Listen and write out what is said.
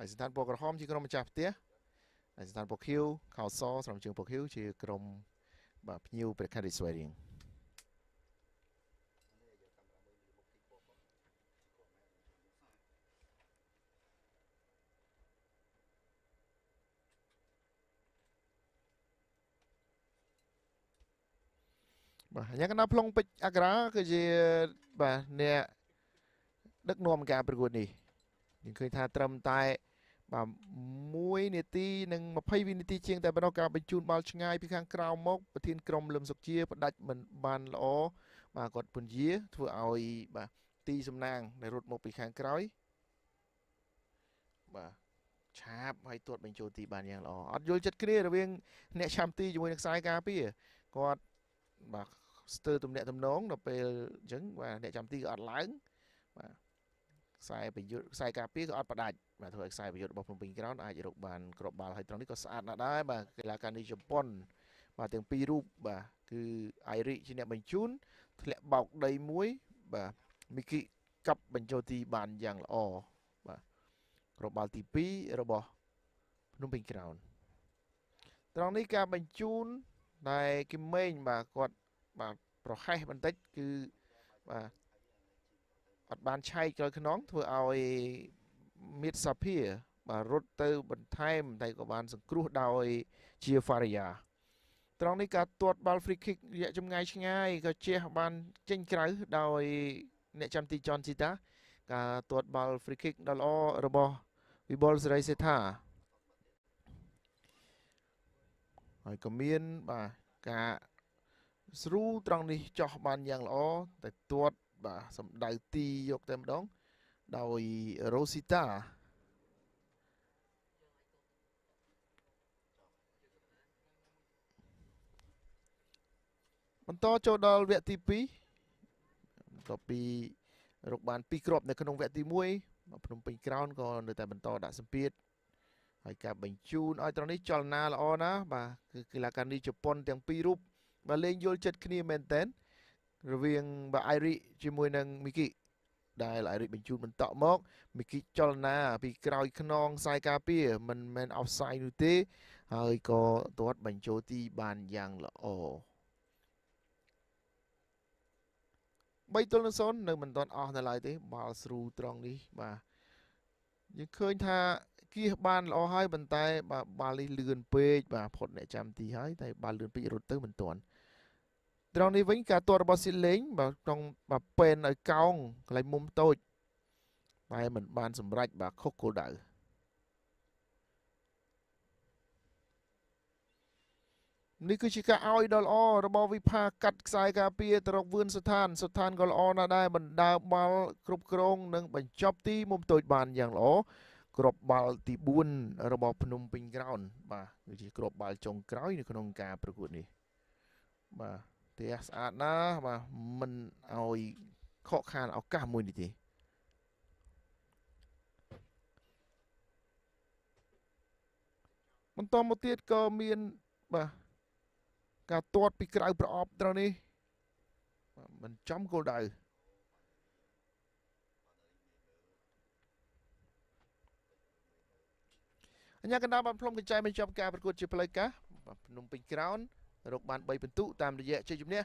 ឯកសណ្ឋានពណ៌ក្រហមជាក្រុមម្ចាស់ផ្ទះឯកសណ្ឋានពណ៌ខៀវខោសស្រោមជើងពណ៌ខៀវជាក្រុមបាទភ្ញៀវព្រះខេត្តរាជស្វាយរៀងបាទអញ្ចឹងកណ្ដាលប្លង់ពេជ្រអក្សរាគឺជាបាទអ្នកដឹកនាំការប្រកួតនេះយើងឃើញថាត្រឹមតែបាទ1នាទីនិង20វិនាទីជាងតែប៉ុណ្ណោះការបញ្ជូនបាល់ឆ្ងាយពីខាងក្រៅមកប្រធានក្រុមលឹមសុកជាផ្ដាច់មិនបានល្អបាទគាត់ពន្យាធ្វើឲ្យបាទទីសំណាងដែលរត់មកពីខាងក្រោយបាទឆាបហើយទាត់បញ្ចូលទីបានយ៉ាងល្អអត់យល់ចិត្តគ្នារវាងអ្នកឆាំទីជាមួយនឹងខ្សែការពារគាត់បាទស្ទើរទំនាក់ទំនងដល់ពេលអញ្ចឹងបាទអ្នកចាំទីក៏អត់ឡើងបាទខ្សែប្រយុទ្ធខ្សែការពារក៏អត់ផ្ដាច់បាទធ្វើឲ្យខ្សែប្រយុទ្ធរបស់ភ្នំពេញក្រោនអាចរកបានគ្រាប់បាល់ហើយត្រង់នេះក៏ស្អាតណាស់ដែរបាទកីឡាករនេះជប៉ុនបាទទាំងពីររូបបាទគឺអៃរិជាអ្នកបញ្ជូនធ្លាក់បោកដីមួយបាទមីគីកាប់បញ្ចូលទីបានយ៉ាងល្អបាទគ្រាប់បាល់ទី2របស់ភ្នំពេញក្រោនត្រង់នេះការបញ្ជូនដែលគឹមមេងបាទគាត់បាទប្រហែសបន្តិចគឺបាទអត់បានឆែកក្រោយខ្នងធ្វើឲ្យមៀតសាភាបាទរត់ទៅបន្ថែមតែក៏បានសង្គ្រោះដោយជាហ្វារីយ៉ាត្រង់នេះការទាត់បាល់ free kick រយៈចម្ងាយឆ្ងាយក៏ជះបានចេញក្រៅដោយអ្នកចាំទីចនជីតាការទាត់បាល់ free kick ដ៏ល្អរបស់វិបុលសេរីសេដ្ឋាហើយក៏មានបាទការស្រូត្រង់នេះចោះបានយ៉ាងល្អតែទាត់បាទសម្ដៅទីយកតែម្ដងដោយរ៉ូស៊ីតាបន្តចូលដល់វគ្គទី2បន្ទាប់ពីរកបាន2គ្រាប់នៅក្នុងវគ្គទី1ភ្នំពេញក្រោនក៏នៅតែបន្តដាក់សម្ពាធហើយការបញ្ជូនឲ្យត្រង់នេះចលនាល្អណាស់បាទគឺកីឡាករនេះជប៉ុនទាំងពីររូបបាទលេងយល់ចិត្តគ្នាមែនតើរវាងបាទអៃរិជាមួយនឹងមីគីដែលអៃរិបញ្ជូនបន្តមកមីគីចលនាពីក្រោយខ្នងខ្សែការពារមិនមែន offside នោះទេហើយក៏ទាត់បញ្ចូលទីបានយ៉ាងល្អ3-0នៅមិនទាន់អស់នៅឡើយទេបាល់ស្រូត្រង់នេះបាទយើងឃើញថាគៀសបានល្អហើយប៉ុន្តែបាទបាល់នេះលឿនពេកបាទផុតអ្នកចាំទីហើយតែបាល់លឿនពេករត់ទៅមិនទាន់ត្រង់នេះវិញការទាត់របស់ស៊ីលេងបាទក្នុងបាទពេនឲ្យកោងកន្លែងមុំតូចតែមិនបានសម្រេចបាទខុសគោលដៅនេះគឺជាការឲ្យដ៏ល្អរបស់វិផាកាត់ខ្សែការពារទៅរកវឿនសុឋានក៏ល្អណាស់ដែរបណ្ដើរបាល់គ្រប់គ្រងនិងបញ្ចប់ទីមុំតូចបានយ៉ាងល្អគ្រាប់បាល់ទី4របស់ភ្នំពេញក្រោនបាទគឺជាគ្រាប់បាល់ចុងក្រោយនៅក្នុងការប្រកួតនេះបាទទេស្អាតណាស់បាទមិនឲ្យខកខានឱកាសមួយនេះទេបន្តមកទៀតក៏មានបាទការទាត់ពីក្រៅប្រអប់ត្រង់នេះមិនចំគោលដៅអញ្ញាកណ្ដាលបានផ្លុំកញ្ចែបញ្ចប់ការប្រកួតជាផ្លូវការភ្នំពេញក្រោនរកបាន3ពិន្ទុតាមរយៈជ័យជំនះ